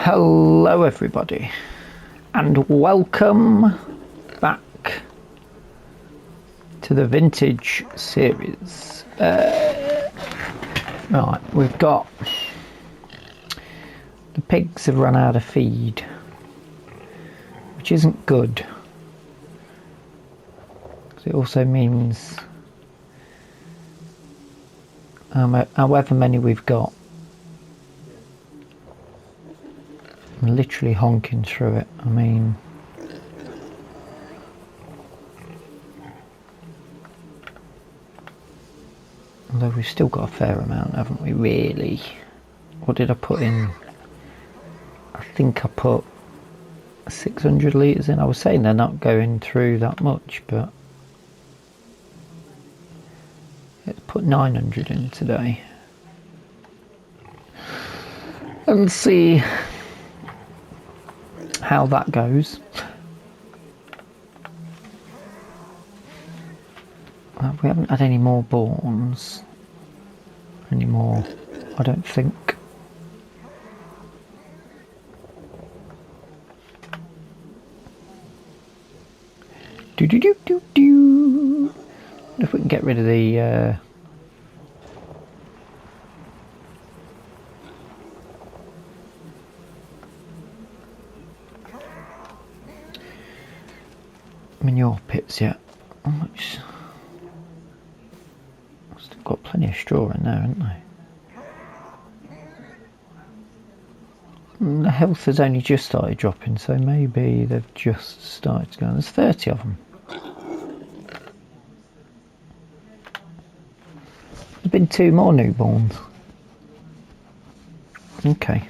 Hello everybody, and welcome back to the vintage series. Right, we've got the pigs have run out of feed, which isn't good, because it also means however many we've got, I'm literally honking through it. I mean, although we've still got a fair amount, haven't we, really? What did I put in? I think I put 600 litres in. I was saying they're not going through that much, but let's put 900 in today and see how that goes. We haven't had any more borns anymore, I don't think. Do. If we can get rid of the manure pits yet. How much? Still got plenty of straw in there, haven't they? And the health has only just started dropping, so maybe they've just started to go. There's 30 of them. There's been 2 more newborns. Okay.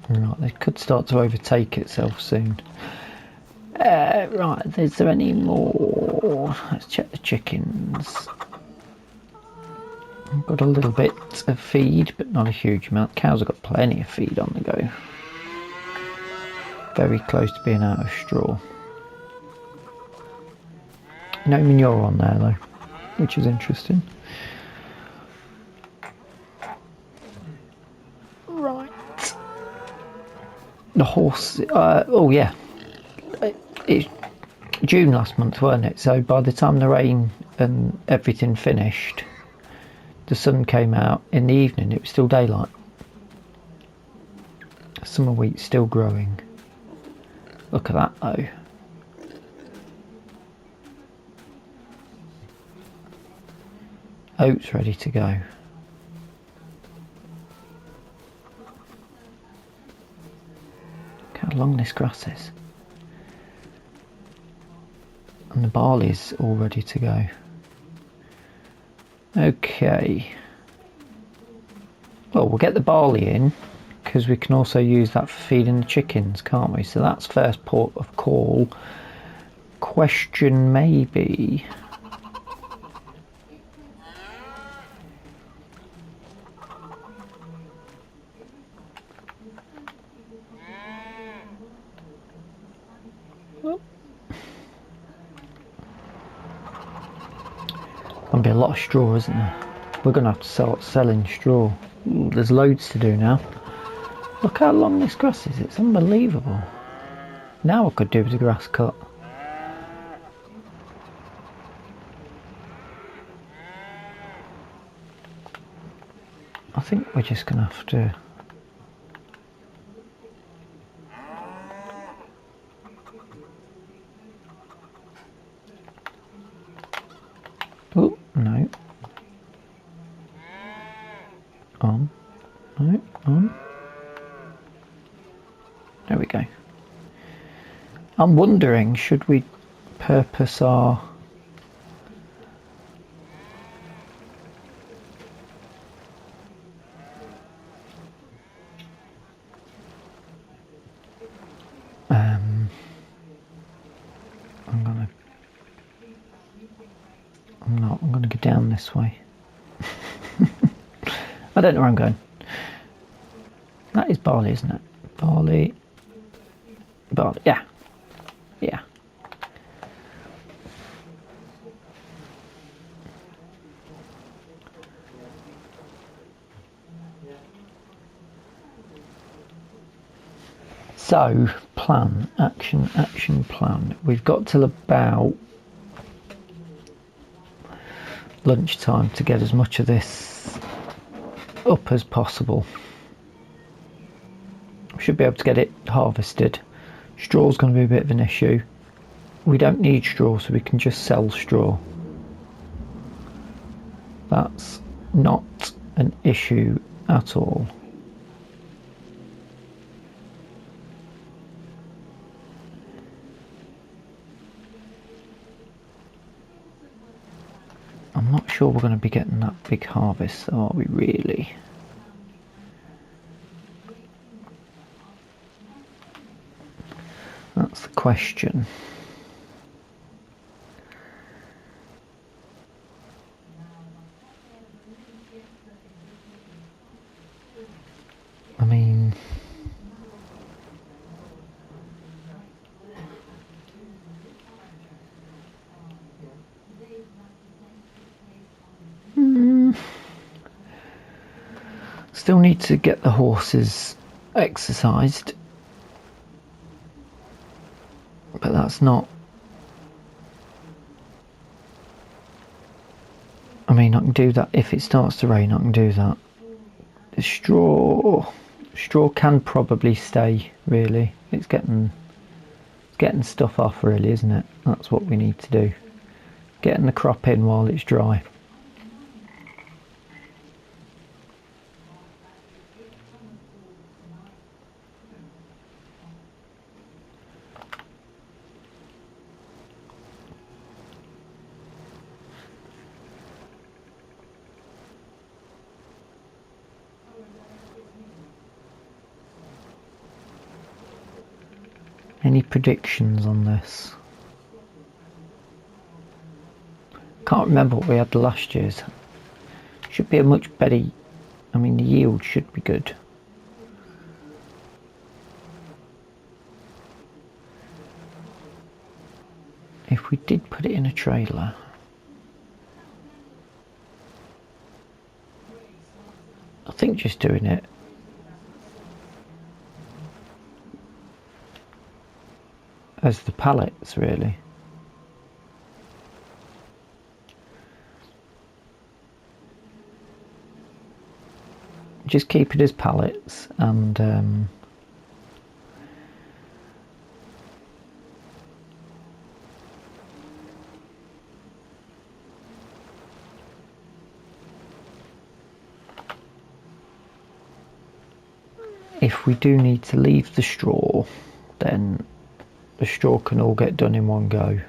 Right, they could start to overtake itself soon. Right, is there any more? Let's check the chickens. I've got a little bit of feed, but not a huge amount. Cows have got plenty of feed on the go. Very close to being out of straw. No manure on there though, which is interesting. The horse, oh yeah, it's June last month, weren't it? So by the time the rain and everything finished, the sun came out in the evening, it was still daylight. Summer wheat's still growing. Look at that though. Oats ready to go. How long this grass is. And the barley's all ready to go. Okay. Well, we'll get the barley in, because we can also use that for feeding the chickens, can't we? So that's first port of call. Question maybe. Gonna be a lot of straw, isn't there? We're gonna have to start selling straw. Ooh, there's loads to do now. Look how long this grass is, it's unbelievable. Now I could do with the grass cut. I think we're just gonna have to no. There we go. I'm wondering, should we purpose our... I'm gonna go down this way. I don't know where I'm going. That is Barley, isn't it? Barley. Yeah. Yeah. So, plan, action, plan. We've got till about lunchtime to get as much of this up as possible. We should be able to get it harvested. Straw's going to be a bit of an issue. We don't need straw, so we can just sell straw. That's not an issue at all. I'm not sure we're going to be getting that big harvest, are we really? That's the question. I mean... Still need to get the horses exercised. But that's not... I mean, I can do that if it starts to rain, I can do that. The straw can probably stay, really. It's getting stuff off, really, isn't it? That's what we need to do. Getting the crop in while it's dry. Any predictions on this? Can't remember what we had last year's. Should be a much better... I mean, the yield should be good. If we did put it in a trailer... I think just doing it as the pallets, really. Just keep it as pallets, and if we do need to leave the straw, then the straw can all get done in one go.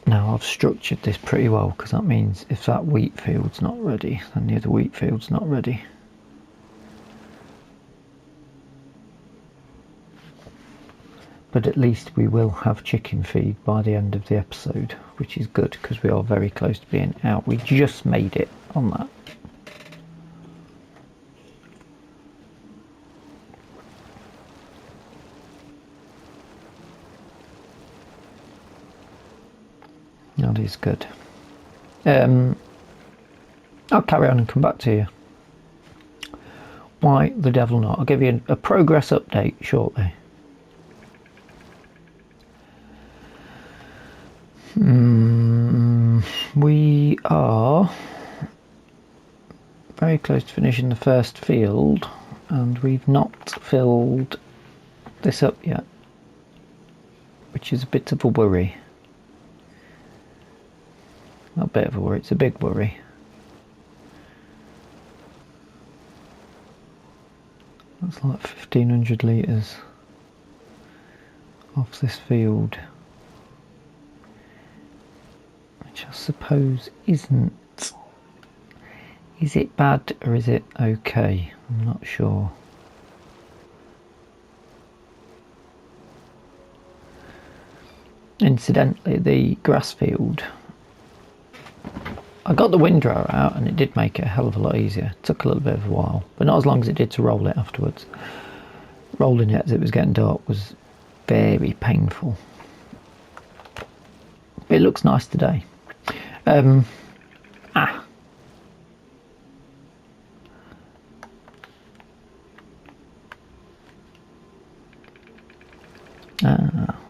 Now I've structured this pretty well, because that means if that wheat field's not ready, then the other wheat field's not ready. But at least we will have chicken feed by the end of the episode, which is good, because we are very close to being out. We just made it on that. That is good. I'll carry on and come back to you. Why the devil not? I'll give you a progress update shortly. We are very close to finishing the first field, and we've not filled this up yet, which is a bit of a worry. Not a bit of a worry, it's a big worry. That's like 1500 litres off this field, which I suppose isn't. Is it bad or is it okay? I'm not sure. Incidentally, the grass field, I got the windrower out and it did make it a hell of a lot easier. It took a little bit of a while, but not as long as it did to roll it afterwards. Rolling it as it was getting dark was very painful. But it looks nice today. Ah.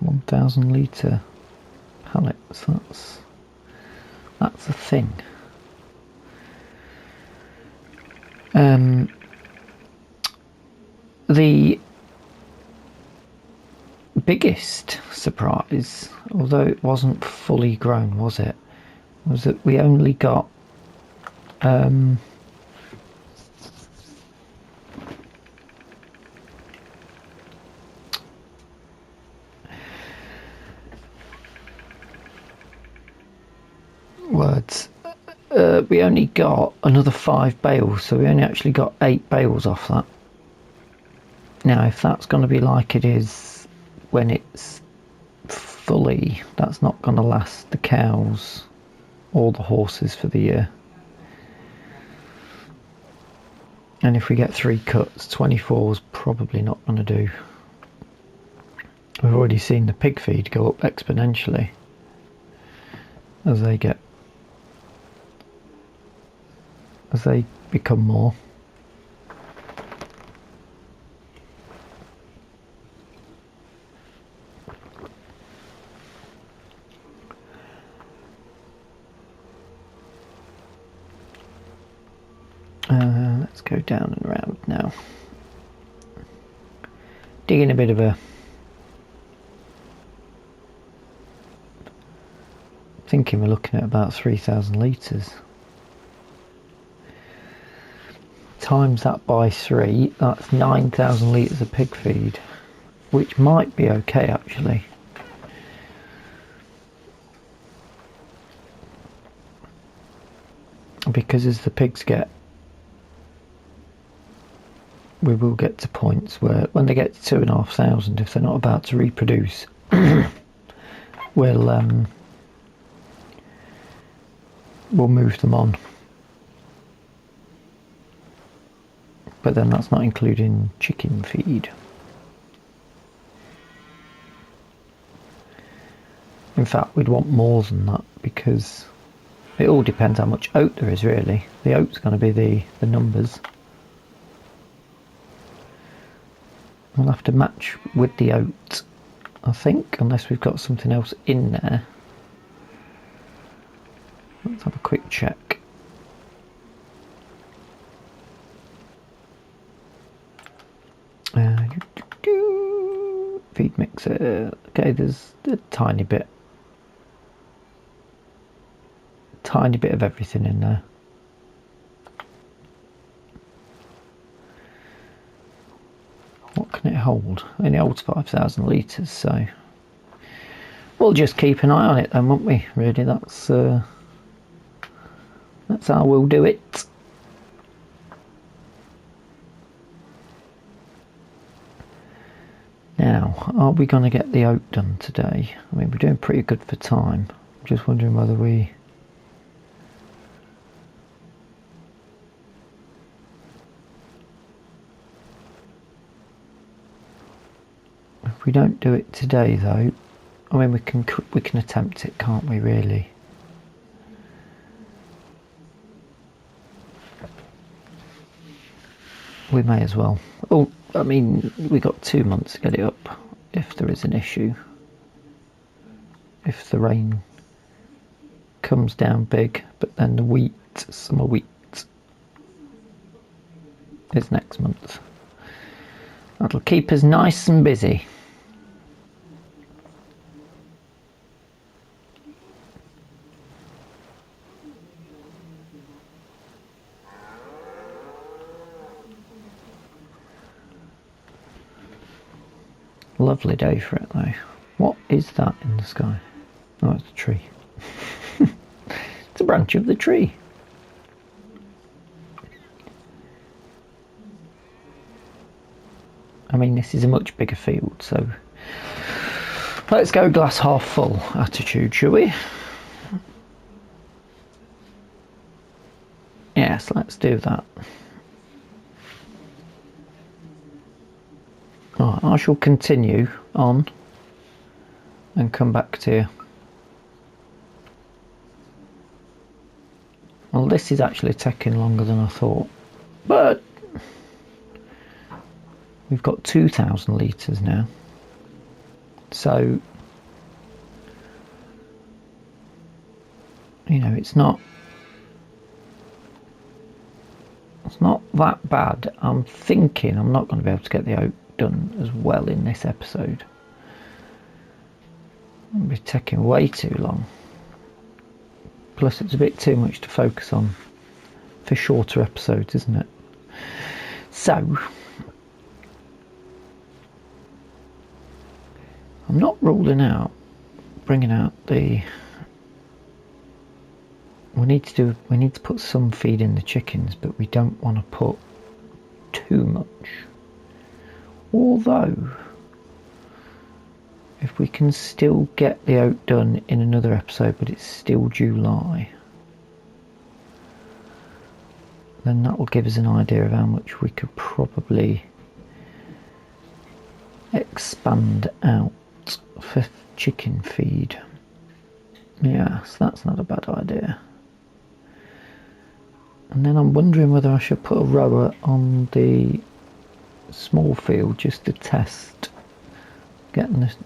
1,000 litre pallets, that's a thing. The biggest surprise, although it wasn't fully grown, was it, was that we only got we only got another 5 bales, so we only actually got 8 bales off that. Now if that's going to be like it is when it's fully, that's not going to last the cows or the horses for the year. And if we get 3 cuts, 24 is probably not going to do. We've already seen the pig feed go up exponentially as they become more. Let's go down and around now. Digging a bit of a... thinking we're looking at about 3,000 litres. Times that by 3, that's 9,000 litres of pig feed, which might be okay actually. Because as the pigs get, we will get to points where when they get to 2,500, if they're not about to reproduce, we'll move them on. But then that's not including chicken feed. In fact, we'd want more than that because it all depends how much oat there is really. The oat's going to be the numbers. We'll have to match with the oat, I think, unless we've got something else in there. Let's have a quick check. Feed mixer. Okay, there's a tiny bit of everything in there. What can it hold? It only holds 5,000 litres, so we'll just keep an eye on it then, won't we? Really, that's how we'll do it. Now, are we going to get the oat done today? I mean, we're doing pretty good for time. I'm just wondering whether if we don't do it today though, I mean we can attempt it, can't we really? We may as well. Oh, I mean, we got 2 months to get it up if there is an issue. If the rain comes down big, but then the wheat, summer wheat, is next month. That'll keep us nice and busy. Lovely day for it though. What is that in the sky? Oh, it's a tree. It's a branch of the tree. I mean, this is a much bigger field, so let's go glass half full attitude, shall we? Yes, let's do that. Right, I shall continue on and come back to you. Well, this is actually taking longer than I thought, but we've got 2,000 litres now, so you know it's not that bad. I'm thinking I'm not going to be able to get the oak done as well in this episode. It'll be taking way too long. Plus it's a bit too much to focus on for shorter episodes, isn't it? So I'm not ruling out bringing out the... We need to put some feed in the chickens, but we don't want to put too much. Although, if we can still get the oat done in another episode, but it's still July, then that will give us an idea of how much we could probably expand out for chicken feed. Yes, that's not a bad idea. And then I'm wondering whether I should put a rower on the small field just to test getting this,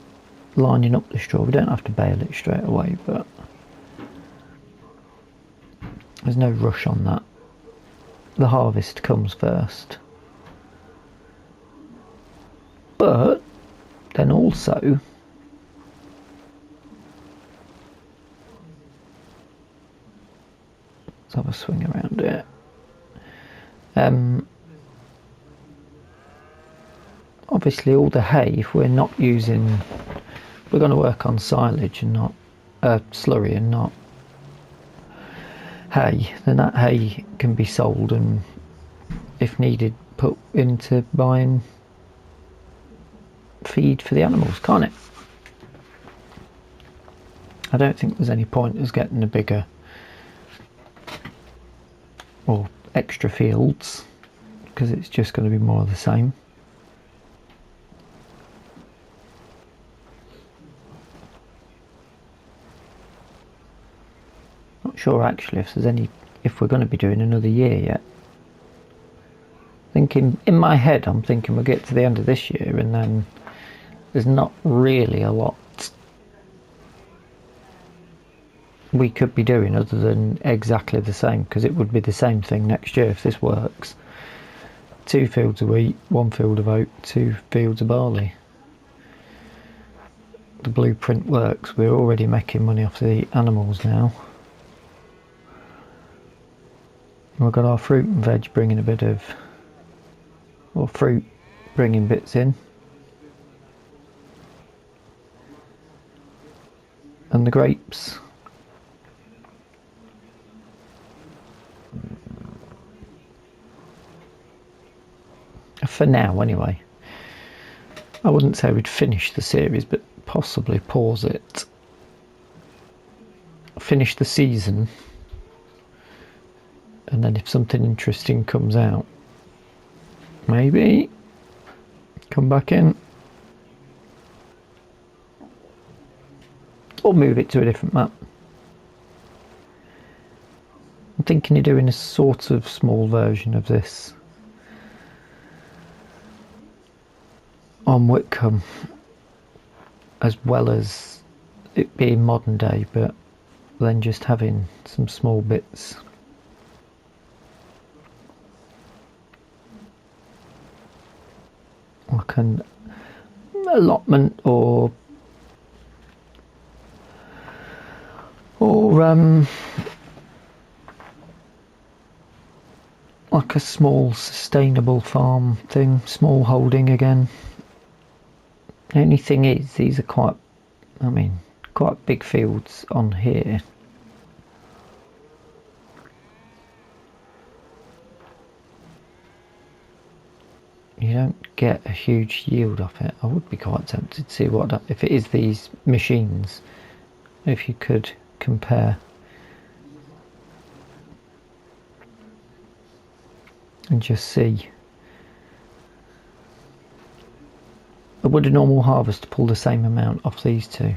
lining up the straw. We don't have to bale it straight away, but there's no rush on that. The harvest comes first. But then also let's have a swing around it. Obviously all the hay, if we're not using, we're going to work on silage and not slurry and not hay, then that hay can be sold and if needed put into buying feed for the animals, can't it? I don't think there's any point as getting a bigger or extra fields, because it's just going to be more of the same. Not sure actually if there's any, if we're going to be doing another year yet. Thinking in my head, I'm thinking we'll get to the end of this year and then there's not really a lot we could be doing other than exactly the same, because it would be the same thing next year if this works. 2 fields of wheat, 1 field of oat, 2 fields of barley. The blueprint works. We're already making money off the animals now. We've got our fruit and veg bringing a bit of, or fruit bringing bits in. And the grapes. For now anyway. I wouldn't say we'd finish the series, but possibly pause it. Finish the season. And then if something interesting comes out, maybe come back in. Or move it to a different map. I'm thinking of doing a sort of small version of this on Whitcomb, as well as it being modern day, but then just having some small bits. Like an allotment or like a small sustainable farm thing, small holding again. The only thing is, these are quite big fields on here. You don't get a huge yield off it. I would be quite tempted to see what, if it is these machines, if you could compare and just see. Would a normal harvester pull the same amount off these two?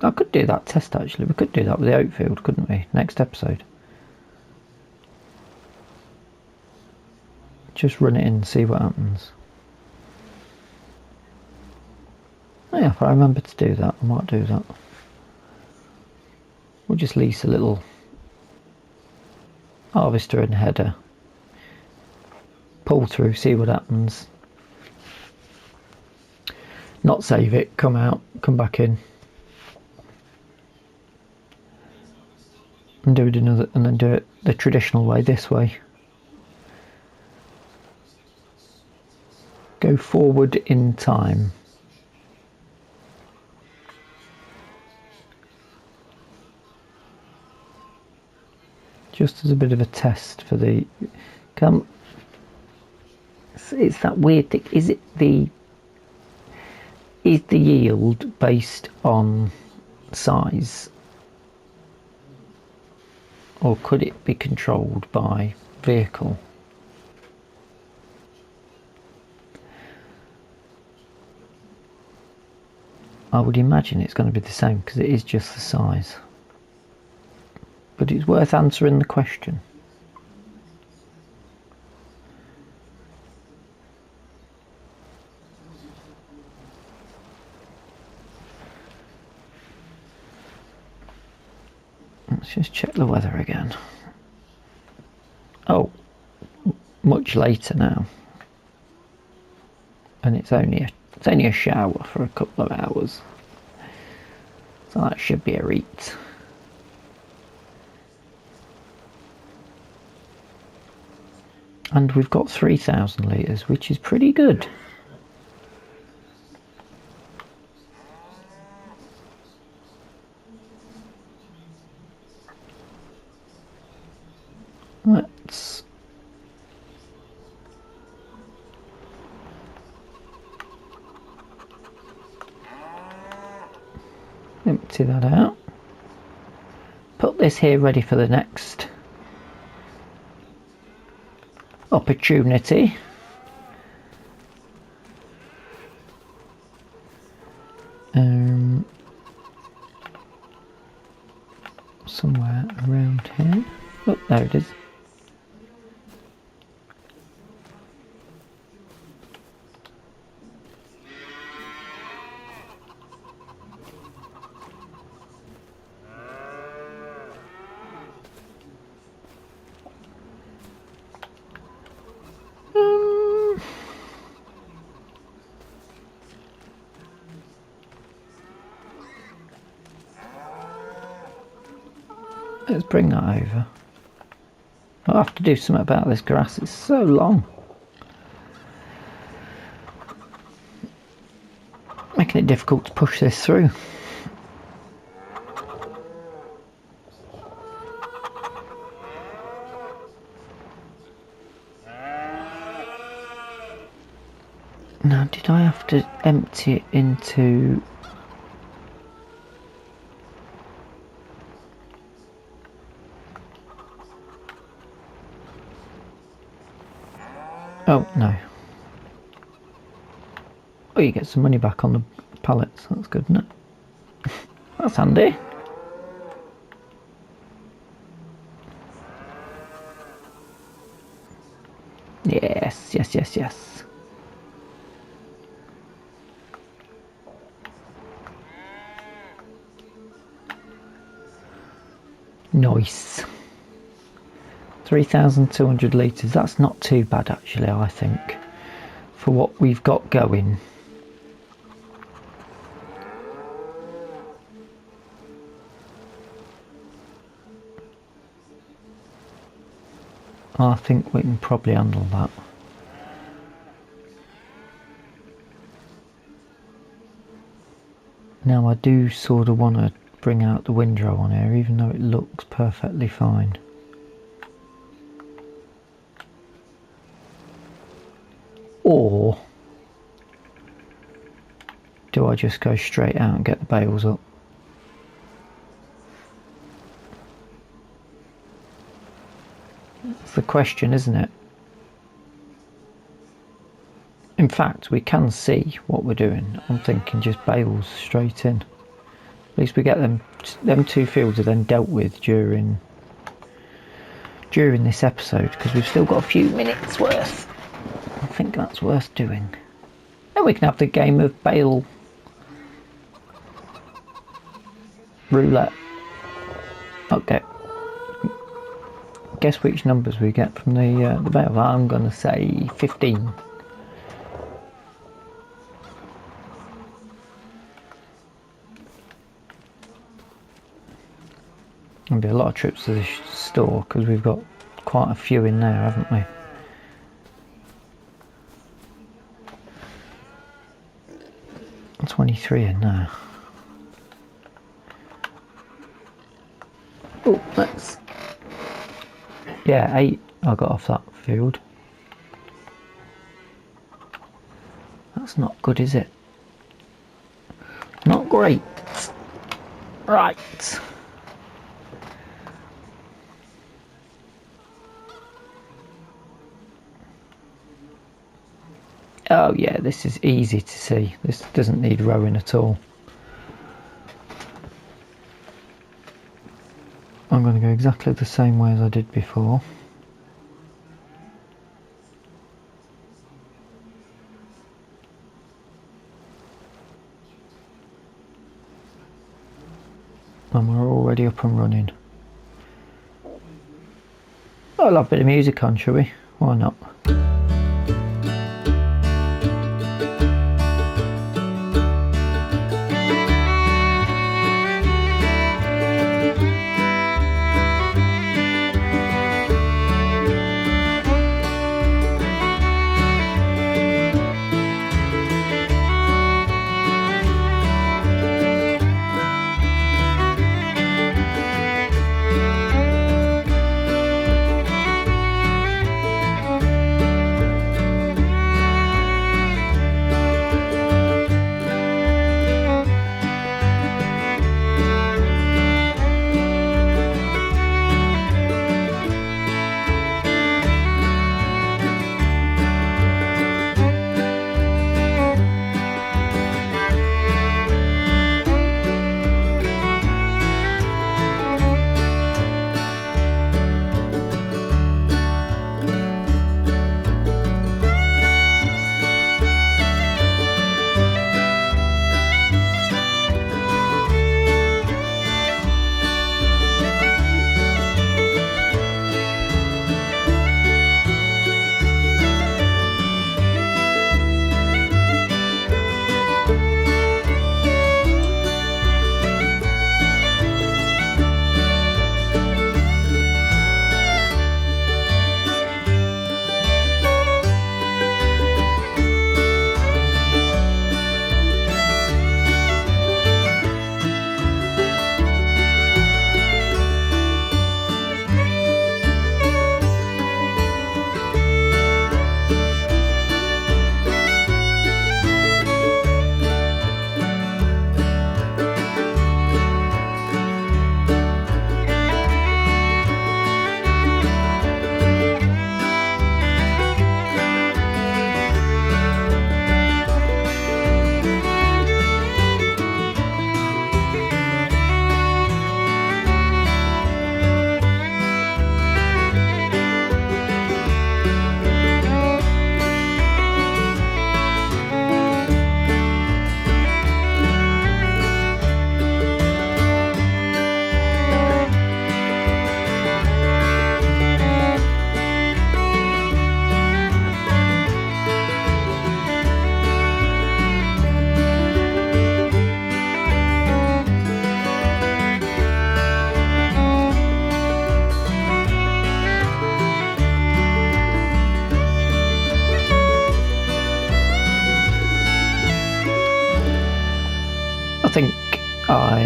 I could do that test actually. We could do that with the oat field, couldn't we? Next episode. Just run it in and see what happens. Yeah, if I remember to do that, I might do that. We'll just lease a little harvester and header. Pull through, see what happens. Not save it, come out, come back in. And do it another, and then do it the traditional way, this way. Go forward in time. Just as a bit of a test for the it's that weird thing. Is the yield based on size, or could it be controlled by vehicle? I would imagine it's going to be the same because it is just the size. But it's worth answering the question. Let's just check the weather again. Oh, much later now. And it's only a shower for a couple of hours. So that should be a reat. And we've got 3,000 litres, which is pretty good. Let's empty that out. Put this here ready for the next opportunity. Somewhere around here. Oh, there it is. Let's bring that over. I'll have to do something about this grass, it's so long. Making it difficult to push this through. Now, did I have to empty it into... Oh, no. Oh, you get some money back on the pallets. That's good, isn't it? That's handy. Yes, yes, yes, yes. Nice. 3,200 litres, that's not too bad actually, I think, for what we've got going. I think we can probably handle that. Now I do sort of want to bring out the windrow on here, even though it looks perfectly fine. Or do I just go straight out and get the bales up? That's the question, isn't it? In fact, we can see what we're doing. I'm thinking just bales straight in. At least we get them two fields are then dealt with during this episode, because we've still got a few minutes worth. I think that's worth doing. Then we can have the game of bale roulette. Okay. Guess which numbers we get from the bale. I'm going to say 15. There'll be a lot of trips to the store because we've got quite a few in there, haven't we? That's 23 in there. Oh, that's... Yeah, 8 I got off that field. That's not good, is it? Not great. Right. Oh yeah, this is easy to see. This doesn't need rowing at all. I'm going to go exactly the same way as I did before. And we're already up and running. I'll have a bit of music on, shall we? Why not?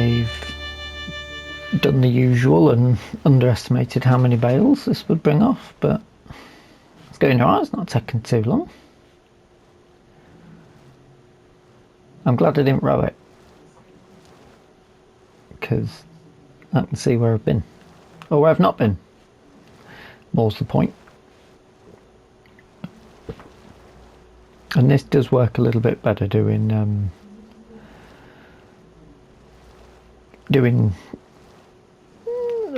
I've done the usual and underestimated how many bales this would bring off, but it's going alright, it's not taking too long. I'm glad I didn't row it, because I can see where I've been, or where I've not been. More's the point. And this does work a little bit better doing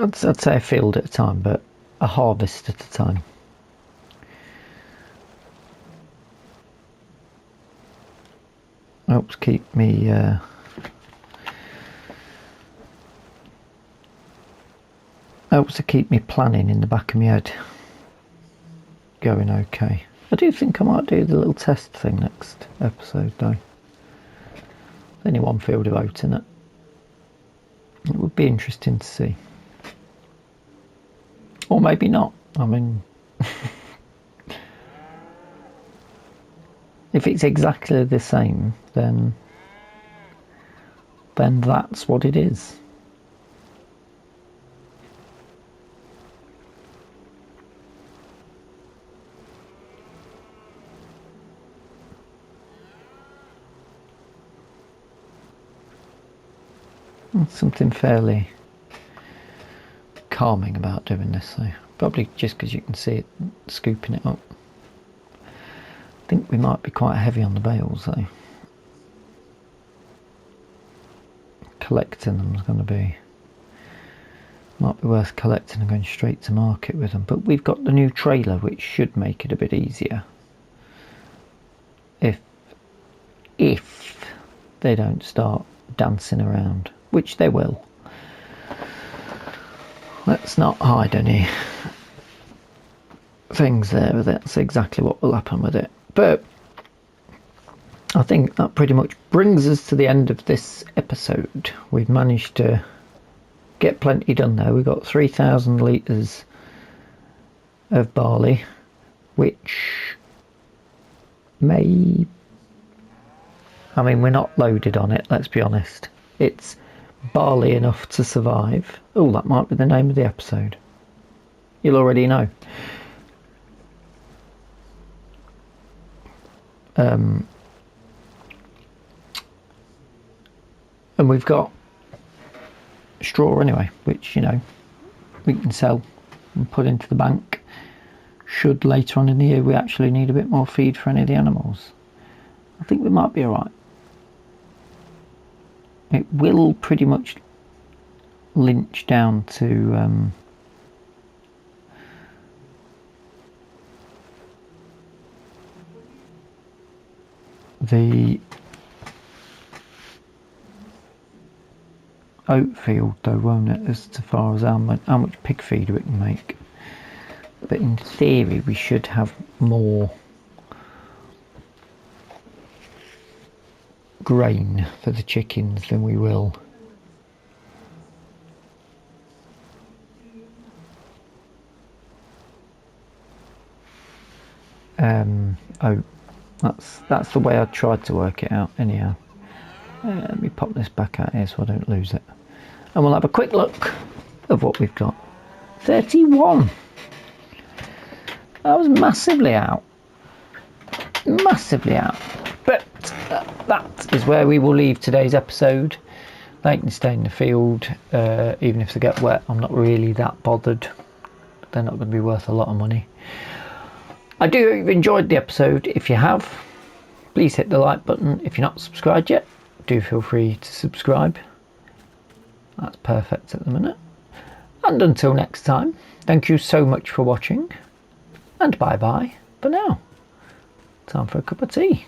I'd say a field at a time, but a harvest at a time. Helps keep me helps to keep me planning in the back of my head going okay. I do think I might do the little test thing next episode though. Only one field of oat in it. It would be interesting to see. Or maybe not. I mean, if it's exactly the same, then that's what it is. There's something fairly calming about doing this though. Probably just because you can see it scooping it up. I think we might be quite heavy on the bales though. Collecting them is going to be, might be worth collecting and going straight to market with them. But we've got the new trailer, which should make it a bit easier. If they don't start dancing around, which they will. Let's not hide any things there. That's exactly what will happen with it. But I think that pretty much brings us to the end of this episode. We've managed to get plenty done there. We've got 3,000 litres of barley, which may... I mean, we're not loaded on it, let's be honest. It's barley enough to survive. Oh, that might be the name of the episode. You'll already know. And we've got straw anyway, which, you know, we can sell and put into the bank should later on in the year we actually need a bit more feed for any of the animals. I think we might be alright. It will pretty much lynch down to the oat field though, won't it, as far as how much pig feed we can make. But in theory we should have more grain for the chickens than we will oat. That's the way I tried to work it out anyhow. Let me pop this back out here so I don't lose it, and we'll have a quick look of what we've got. 31. That was massively out, but that is where we will leave today's episode. They can stay in the field, even if they get wet. I'm not really that bothered. They're not going to be worth a lot of money. I do hope you've enjoyed the episode. If you have, please hit the like button. If you're not subscribed yet, do feel free to subscribe. That's perfect at the minute. And until next time, thank you so much for watching, and bye bye for now. Time for a cup of tea.